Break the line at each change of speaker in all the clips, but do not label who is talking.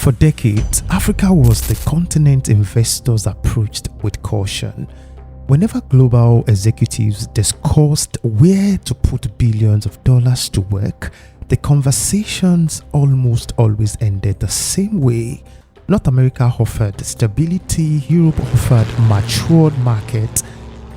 For decades, Africa was the continent investors approached with caution. Whenever global executives discussed where to put billions of dollars to work, the conversations almost always ended the same way. North America offered stability, Europe offered matured markets,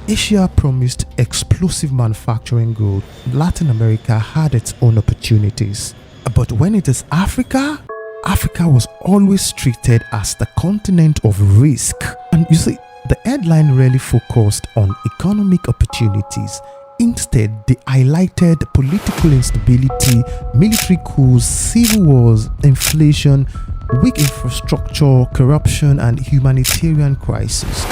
Asia promised explosive manufacturing growth, Latin America had its own opportunities. But when it is Africa, Africa was always treated as the continent of risk. And you see, the headline rarely focused on economic opportunities. Instead, they highlighted political instability, military coups, civil wars, inflation, weak infrastructure, corruption, and humanitarian crisis.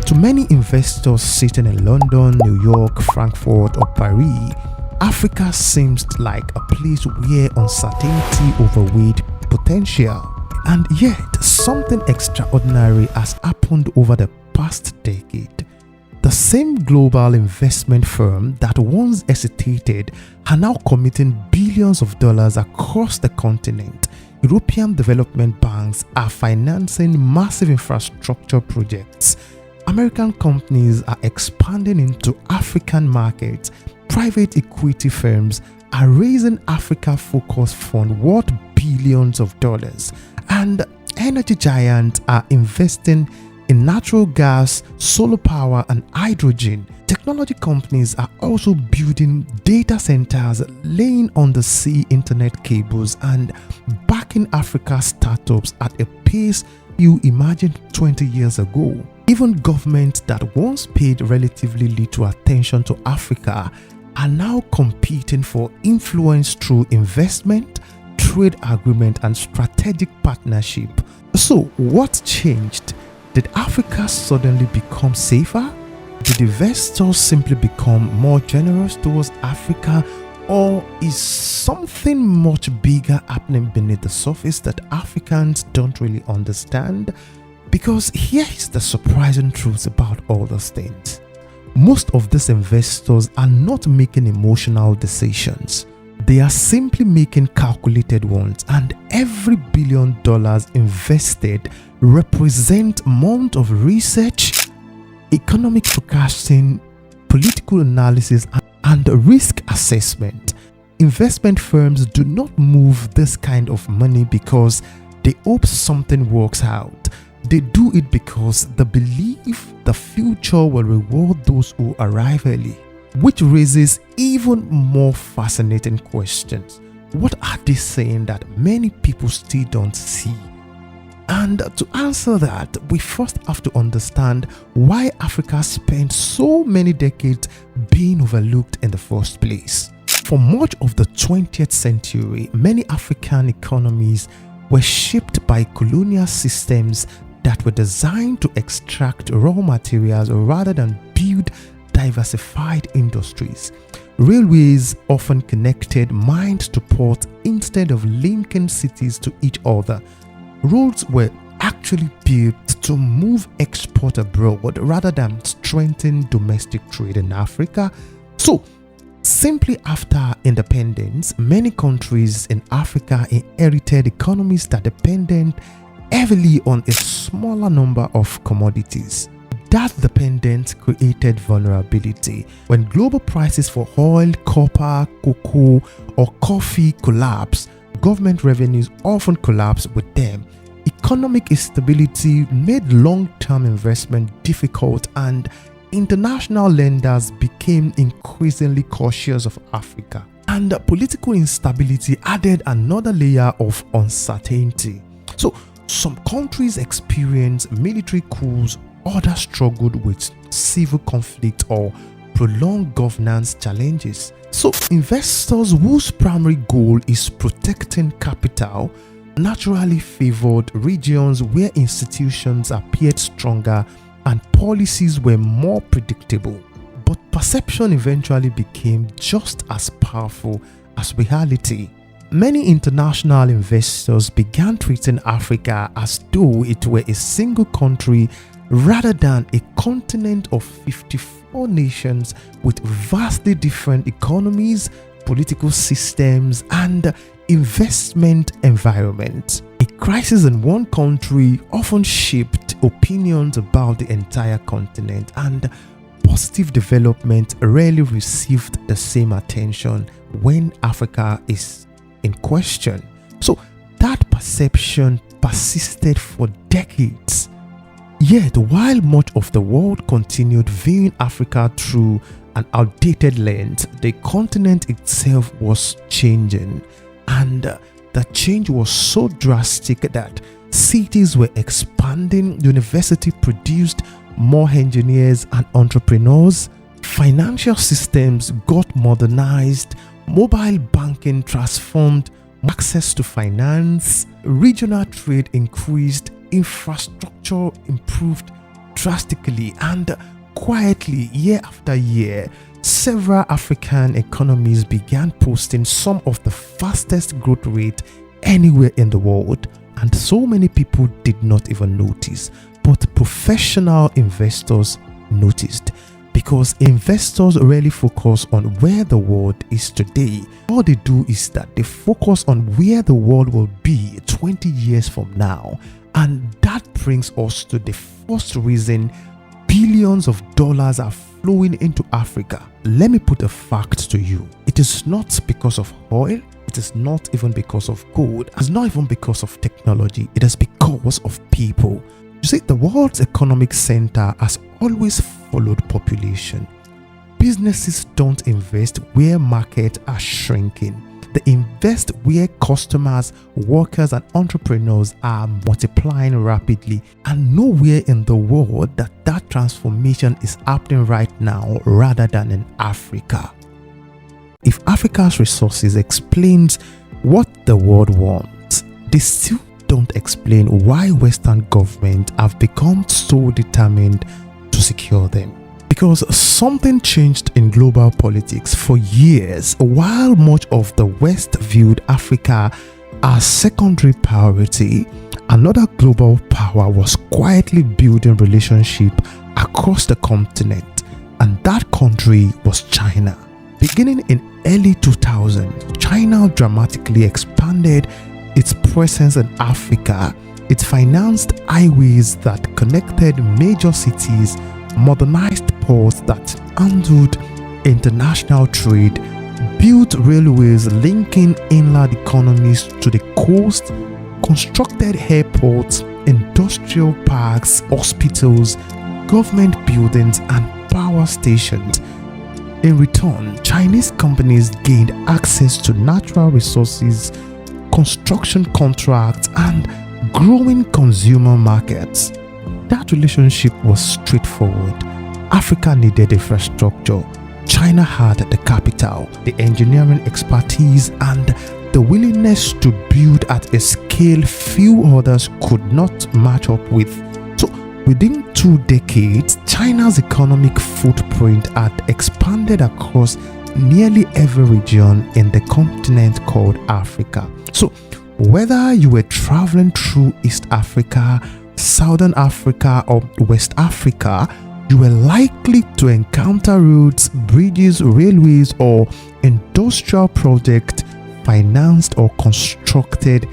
To many investors sitting in London, New York, Frankfurt, or Paris, Africa seems like a place where uncertainty overweighed potential. And yet, something extraordinary has happened over the past decade. The same global investment firm that once hesitated are now committing billions of dollars across the continent. European development banks are financing massive infrastructure projects. American companies are expanding into African markets. Private equity firms are raising Africa-focused funds worth billions of dollars. And energy giants are investing in natural gas, solar power, and hydrogen. Technology companies are also building data centers, laying undersea internet cables, and backing Africa startups at a pace you imagined 20 years ago. Even governments that once paid relatively little attention to Africa are now competing for influence through investment, trade agreement, and strategic partnership. So, what changed? Did Africa suddenly become safer? Did investors simply become more generous towards Africa? Or is something much bigger happening beneath the surface that Africans don't really understand? Because here is the surprising truth about all those things. Most of these investors are not making emotional decisions. They are simply making calculated ones, and every $1 billion invested represents months of research, economic forecasting, political analysis, and risk assessment. Investment firms do not move this kind of money because they hope something works out. They do it because they believe the future will reward those who arrive early. Which raises even more fascinating questions. What are they saying that many people still don't see? And to answer that, we first have to understand why Africa spent so many decades being overlooked in the first place. For much of the 20th century, many African economies were shaped by colonial systems that were designed to extract raw materials rather than build diversified industries. Railways often connected mines to ports instead of linking cities to each other. Roads were actually built to move export abroad rather than strengthen domestic trade in Africa. So, simply after independence, many countries in Africa inherited economies that depended heavily on a smaller number of commodities. That dependence created vulnerability. When global prices for oil, copper, cocoa, or coffee collapse, government revenues often collapse with them. Economic instability made long-term investment difficult, and international lenders became increasingly cautious of Africa. And political instability added another layer of uncertainty. So, some countries experienced military coups, others struggled with civil conflict or prolonged governance challenges. So, investors whose primary goal is protecting capital naturally favored regions where institutions appeared stronger and policies were more predictable. But perception eventually became just as powerful as reality. Many international investors began treating Africa as though it were a single country rather than a continent of 54 nations with vastly different economies, political systems, and investment environments. A Crisis in one country often shaped opinions about the entire continent, and positive development rarely received the same attention when Africa is in question. So that perception persisted for decades. Yet, while much of the world continued viewing Africa through an outdated lens, the continent itself was changing, and the change was so drastic that cities were expanding, universities produced more engineers and entrepreneurs, financial systems got modernized, mobile banking transformed access to finance, regional trade increased, infrastructure improved drastically, and quietly, year after year, several African economies began posting some of the fastest growth rate anywhere in the world, and so many people did not even notice. But professional investors noticed, because investors rarely focus on where the world is today. All they do is that they focus on where the world will be 20 years from now. And that brings us to the first reason billions of dollars are flowing into Africa. Let me put a fact to you. It is not because of oil. It is not even because of gold. It's not even because of technology. It is because of people. You see, the world's economic center has always followed population. Businesses don't invest where markets are shrinking. They invest where customers, workers, and entrepreneurs are multiplying rapidly, and nowhere in the world that transformation is happening right now rather than in Africa. If Africa's resources explains what the world wants, they still don't explain why Western governments have become so determined to secure them. Because something changed in global politics. For years, while much of the West viewed Africa as secondary priority, another global power was quietly building relationship across the continent, and that country was China. Beginning in early 2000, China dramatically expanded its presence in Africa. It financed highways that connected major cities, modernized ports that handled international trade, built railways linking inland economies to the coast, constructed airports, industrial parks, hospitals, government buildings, and power stations. In return, Chinese companies gained access to natural resources, construction contracts, and growing consumer markets. That relationship was straightforward. Africa needed infrastructure. China had the capital, the engineering expertise, and the willingness to build at a scale few others could not match up with. So, within 2 decades, China's economic footprint had expanded across nearly every region in the continent called Africa. So, whether you were traveling through East Africa, Southern Africa, or West Africa, you were likely to encounter roads, bridges, railways, or industrial projects financed or constructed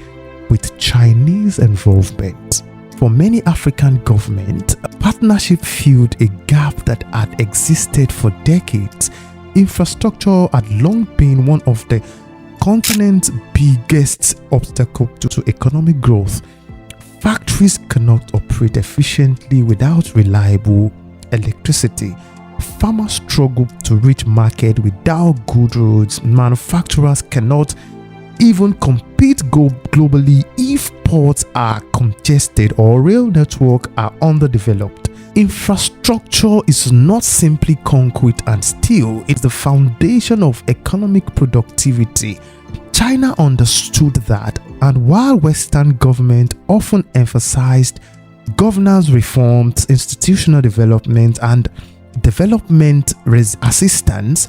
with Chinese involvement. For many African governments, a partnership filled a gap that had existed for decades. Infrastructure had long been one of the continent's biggest obstacles to economic growth. Factories cannot operate efficiently without reliable electricity. Farmers struggle to reach market without good roads. Manufacturers cannot even compete globally if ports are congested or rail networks are underdeveloped. Infrastructure is not simply concrete and steel, it's the foundation of economic productivity. China understood that, and while Western governments often emphasized governance reforms, institutional development, and development assistance,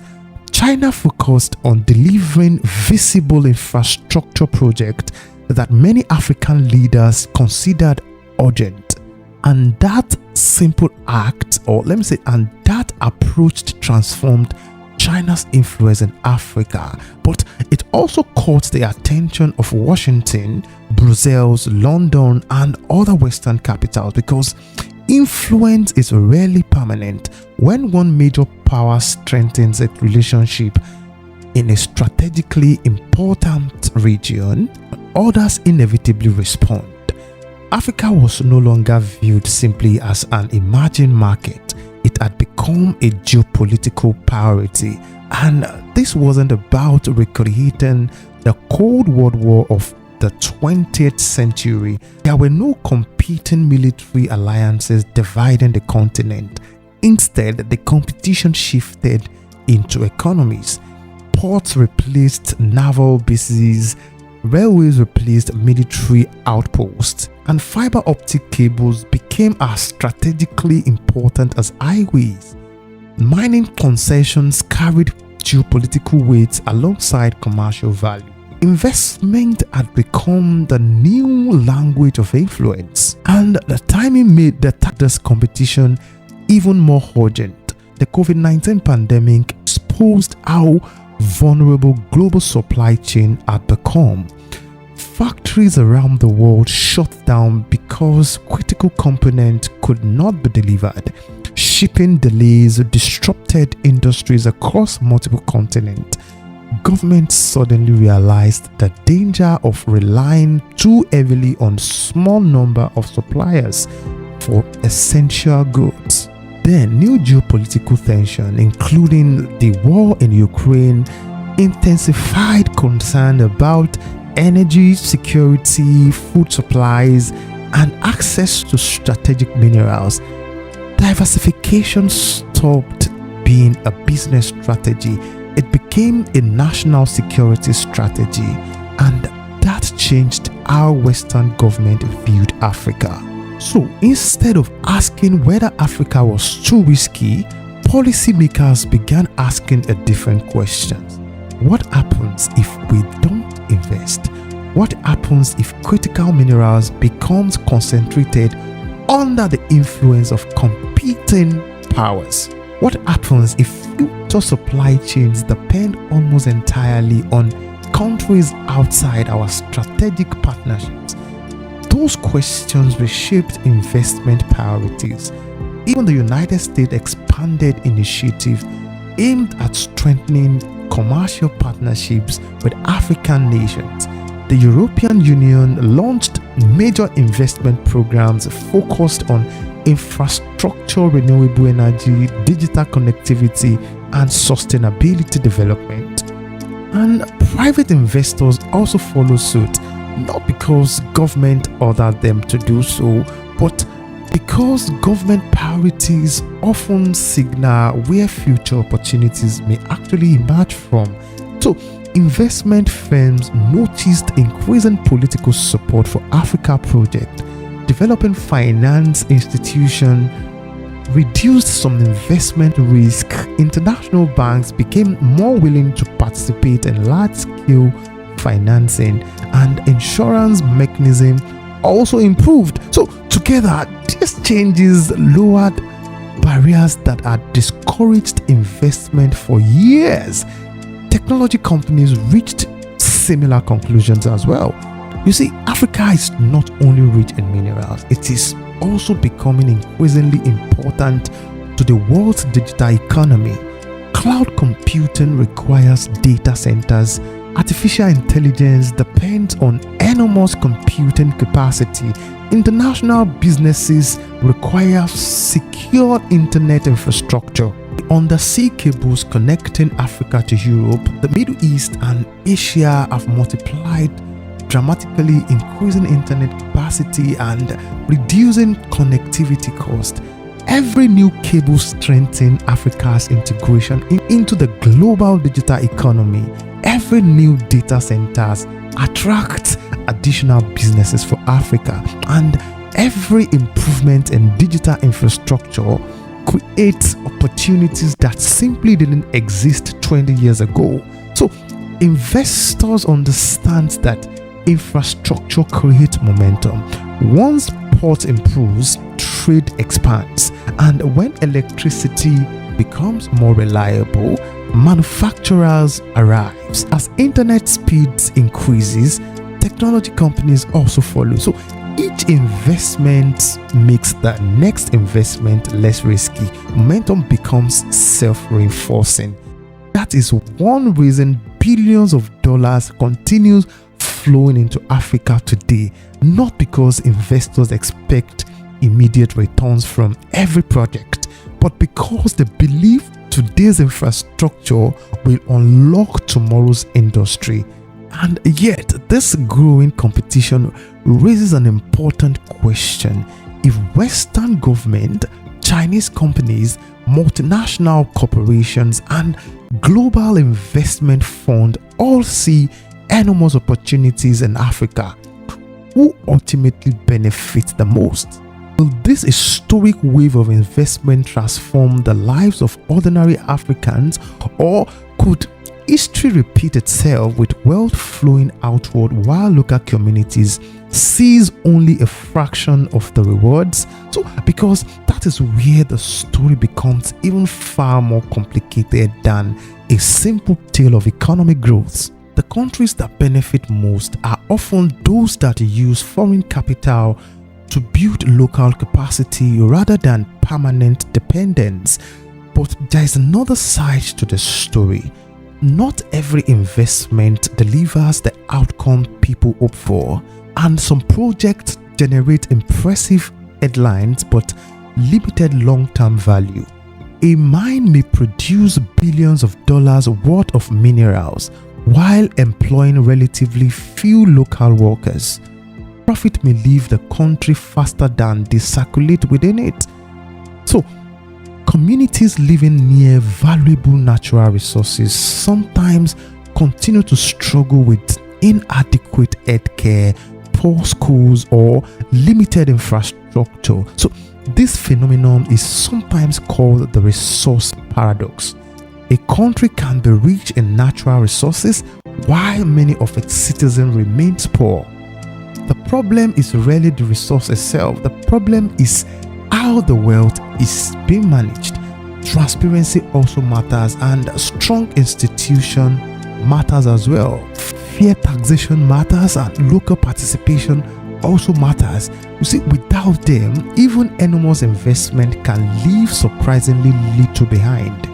China focused on delivering visible infrastructure projects that many African leaders considered urgent. And that simple act, or let me say, and that approach transformed China's influence in Africa, but it also caught the attention of Washington, Brussels, London, and other Western capitals because influence is rarely permanent. When one major power strengthens its relationship in a strategically important region, others inevitably respond. Africa was no longer viewed simply as an emerging market. It had become a geopolitical priority, and this wasn't about recreating the Cold War of the 20th century. There were no competing military alliances dividing the continent. Instead, the competition shifted into economies. Ports replaced naval bases, railways replaced military outposts, and fiber optic cables became as strategically important as highways. Mining concessions carried geopolitical weight alongside commercial value. Investment had become the new language of influence, and the timing made this competition even more urgent. The COVID-19 pandemic exposed how vulnerable global supply chain had become. Factories around the world shut down because critical components could not be delivered. Shipping delays disrupted industries across multiple continents. Governments suddenly realized the danger of relying too heavily on small number of suppliers for essential goods. Then new geopolitical tension, including the war in Ukraine, intensified concern about energy security, food supplies, and access to strategic minerals. Diversification stopped being a business strategy. It became a national security strategy, and that changed how Western government viewed Africa. So instead of asking whether Africa was too risky, policymakers began asking a different question. What happens if we don't invest? What happens if critical minerals becomes concentrated under the influence of competing powers? What happens if future supply chains depend almost entirely on countries outside our strategic partnerships? Those questions reshaped investment priorities. Even the United States expanded initiatives aimed at strengthening commercial partnerships with African nations. The European Union launched major investment programs focused on infrastructure, renewable energy, digital connectivity, and sustainability development. And private investors also follow suit, not because government ordered them to do so, but because government priorities often signal where future opportunities may actually emerge from. So, investment firms noticed increasing political support for Africa Project. Developing finance institutions reduced some investment risk. International banks became more willing to participate in large-scale financing, and insurance mechanism also improved. So together, these changes lowered barriers that had discouraged investment for years. Technology companies reached similar conclusions as well. You see, Africa is not only rich in minerals, it is also becoming increasingly important to the world's digital economy. Cloud computing requires data centers. Artificial intelligence depends on enormous computing capacity. International businesses require secure internet infrastructure. The undersea cables connecting Africa to Europe, the Middle East, and Asia have multiplied dramatically, increasing internet capacity and reducing connectivity cost. Every new cable strengthens Africa's integration into the global digital economy. Every new data centers attracts additional businesses for Africa, and every improvement in digital infrastructure creates opportunities that simply didn't exist 20 years ago. So investors understand that infrastructure creates momentum. Once port improves, trade expands, and when electricity becomes more reliable, manufacturers arrives. As internet speeds increases, technology companies also follow. So each investment makes the next investment less risky. Momentum becomes self-reinforcing. That is one reason billions of dollars continues flowing into Africa today, not because investors expect immediate returns from every project, but because they believe today's infrastructure will unlock tomorrow's industry. And yet, this growing competition raises an important question. If Western government, Chinese companies, multinational corporations, and global investment fund all see enormous opportunities in Africa, who ultimately benefits the most? Will this historic wave of investment transform the lives of ordinary Africans, or could history repeat itself with wealth flowing outward while local communities seize only a fraction of the rewards? So, because that is where the story becomes even far more complicated than a simple tale of economic growth. The countries that benefit most are often those that use foreign capital to build local capacity rather than permanent dependence. But there is another side to the story. Not every investment delivers the outcome people hope for, and some projects generate impressive headlines but limited long-term value. A mine may produce billions of dollars worth of minerals while employing relatively few local workers. Profit may leave the country faster than they circulate within it. So, communities living near valuable natural resources sometimes continue to struggle with inadequate healthcare, poor schools, or limited infrastructure. So, this phenomenon is sometimes called the resource paradox. A country can be rich in natural resources while many of its citizens remain poor. The problem is rarely the resource itself. The problem is how the wealth is being managed. Transparency also matters, and a strong institution matters as well. Fair taxation matters, and local participation also matters. You see, without them, even enormous investment can leave surprisingly little behind.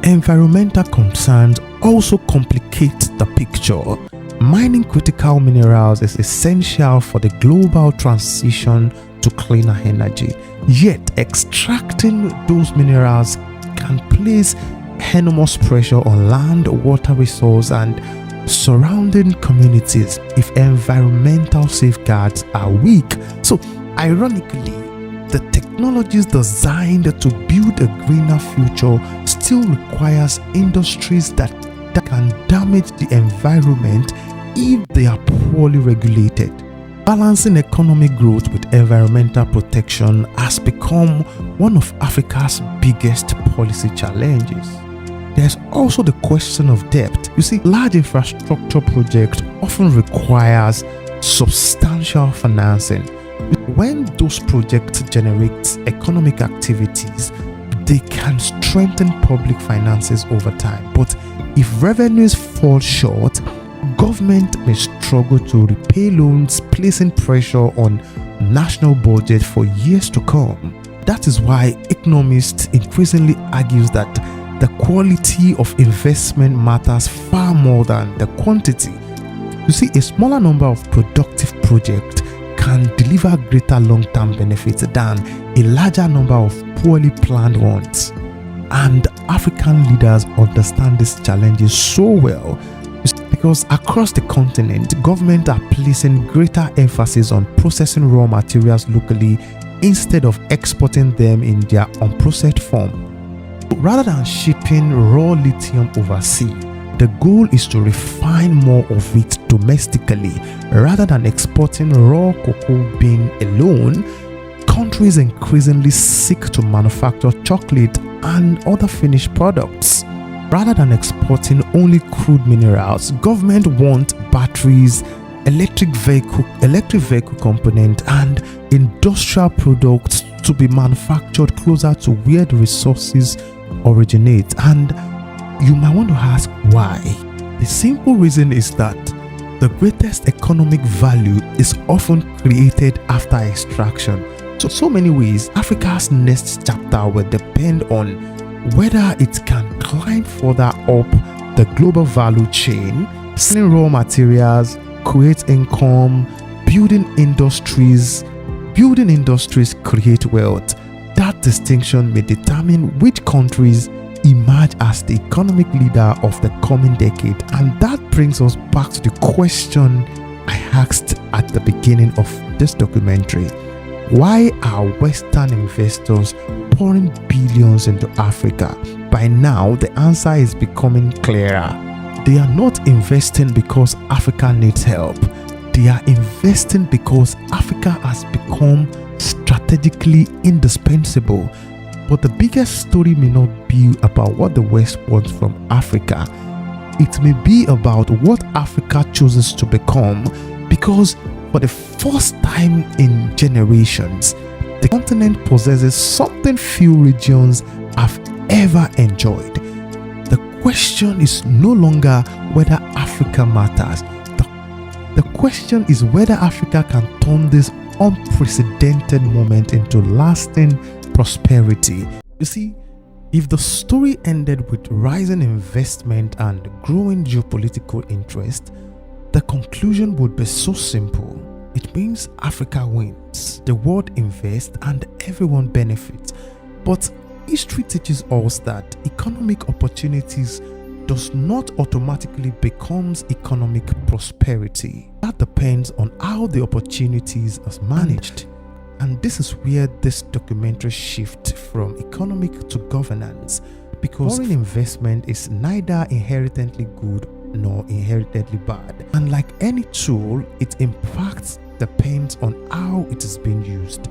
Environmental concerns also complicate the picture. Mining critical minerals is essential for the global transition to cleaner energy. Yet, extracting those minerals can place enormous pressure on land, water resources, and surrounding communities if environmental safeguards are weak. So, ironically, the technologies designed to build a greener future still requires industries that can damage the environment if they are poorly regulated. Balancing economic growth with environmental protection has become one of Africa's biggest policy challenges. There's also the question of debt. You see, large infrastructure projects often requires substantial financing. When those projects generate economic activities, they can strengthen public finances over time. But if revenues fall short, government may struggle to repay loans, placing pressure on national budget for years to come. That is why economists increasingly argue that the quality of investment matters far more than the quantity. You see, a smaller number of productive projects can deliver greater long-term benefits than a larger number of poorly planned ones. And African leaders understand these challenges so well, because across the continent, governments are placing greater emphasis on processing raw materials locally instead of exporting them in their unprocessed form. Rather than shipping raw lithium overseas, the goal is to refine more of it domestically. Rather than exporting raw cocoa bean alone, countries increasingly seek to manufacture chocolate and other finished products. Rather than exporting only crude minerals, government want batteries, electric vehicle components, and industrial products to be manufactured closer to where the resources originates, and you might want to ask why. The simple reason is that the greatest economic value is often created after extraction. So many ways, Africa's next chapter will depend on whether it can climb further up the global value chain, selling raw materials, create income, building industries create wealth. That distinction may determine which countries emerge as the economic leader of the coming decade. And that brings us back to the question I asked at the beginning of this documentary. Why are Western investors pouring billions into Africa? By now, the answer is becoming clearer. They are not investing because Africa needs help. They are investing because Africa has become strategically indispensable. But the biggest story may not be about what the West wants from Africa. It may be about what Africa chooses to become, because for the first time in generations, the continent possesses something few regions have ever enjoyed. The question is no longer whether Africa matters. The question is whether Africa can turn this unprecedented moment into lasting prosperity. You see, if the story ended with rising investment and growing geopolitical interest, the conclusion would be so simple. It means Africa wins, the world invests, and everyone benefits. But history teaches us that economic opportunities does not automatically becomes economic prosperity. That depends on how the opportunities are managed. And this is where this documentary shifts from economic to governance, because foreign investment is neither inherently good nor inherently bad. And like any tool, its impact depends on how it is being used.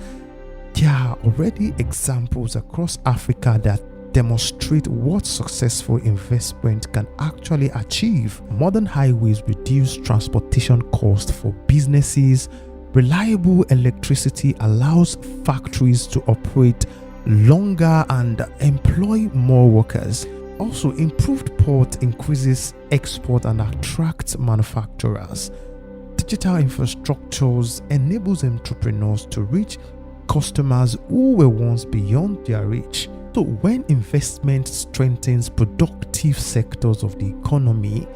There are already examples across Africa that demonstrate what successful investment can actually achieve. Modern highways reduce transportation costs for businesses. Reliable electricity allows factories to operate longer and employ more workers. Also, improved port increases export and attracts manufacturers. Digital infrastructures enables entrepreneurs to reach customers who were once beyond their reach. So when investment strengthens productive sectors of the economy,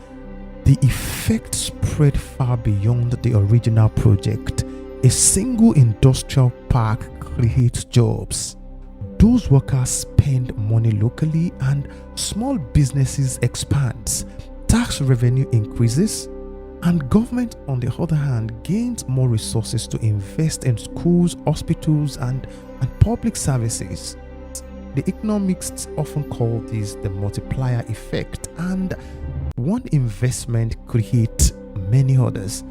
the effect spread far beyond the original project. A single industrial park creates jobs. Those workers spend money locally and small businesses expand. Tax revenue increases, and government, on the other hand, gains more resources to invest in schools, hospitals, and public services. The economists often call this the multiplier effect, and one investment creates many others.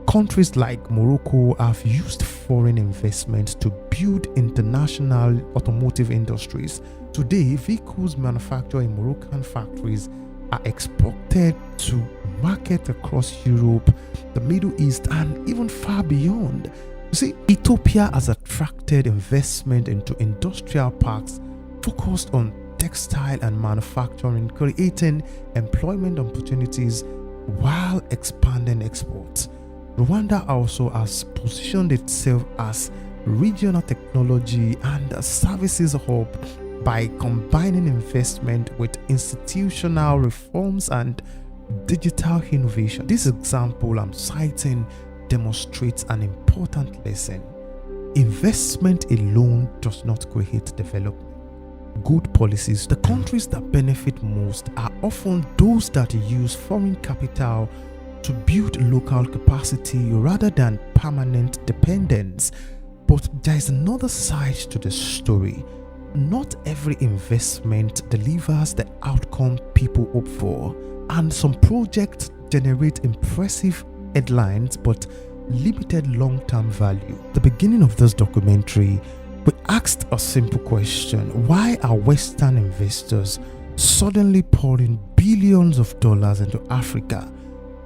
Countries like Morocco have used foreign investment to build international automotive industries. Today, vehicles manufactured in Moroccan factories are exported to markets across Europe, the Middle East, and even far beyond. You see, Ethiopia has attracted investment into industrial parks focused on textile and manufacturing, creating employment opportunities while expanding exports. Rwanda also has positioned itself as regional technology and services hub by combining investment with institutional reforms and digital innovation. This example I'm citing demonstrates an important lesson. Investment alone does not create development. Good policies, the countries that benefit most, are often those that use foreign capital to build local capacity rather than permanent dependence. But there is another side to the story. Not every investment delivers the outcome people hope for, and some projects generate impressive headlines but limited long-term value. At the beginning of this documentary, we asked a simple question: why are Western investors suddenly pouring billions of dollars into Africa?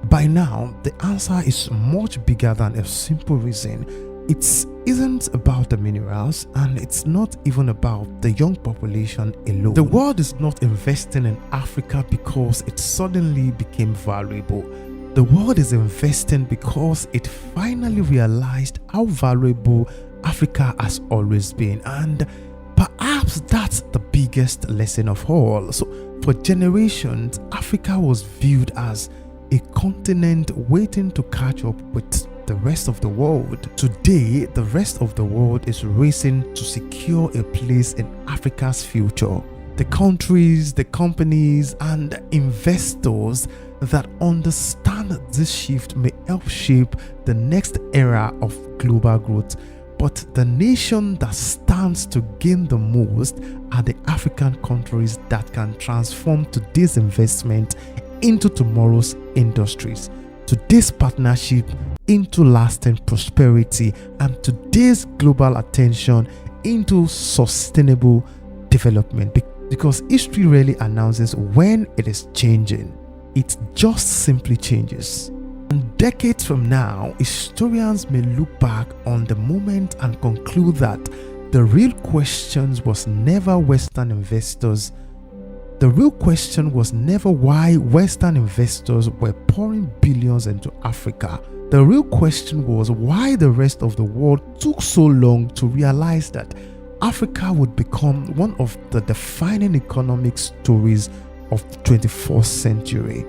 By now, the answer is much bigger than a simple reason. It's isn't about the minerals, and it's not even about the young population alone. The world is not investing in Africa because it suddenly became valuable. The world is investing because it finally realized how valuable Africa has always been, and perhaps that's the biggest lesson of all. So for generations, Africa was viewed as a continent waiting to catch up with the rest of the world. Today, the rest of the world is racing to secure a place in Africa's future. The countries, the companies, and investors that understand this shift may help shape the next era of global growth. But the nation that stands to gain the most are the African countries that can transform today's investment into tomorrow's industries, today's partnership into lasting prosperity, and today's global attention into sustainable development. Because history rarely announces when it is changing, it just simply changes. And decades from now, historians may look back on the moment and conclude that the real question was never why Western investors were pouring billions into Africa. The real question was why the rest of the world took so long to realize that Africa would become one of the defining economic stories of the 21st century.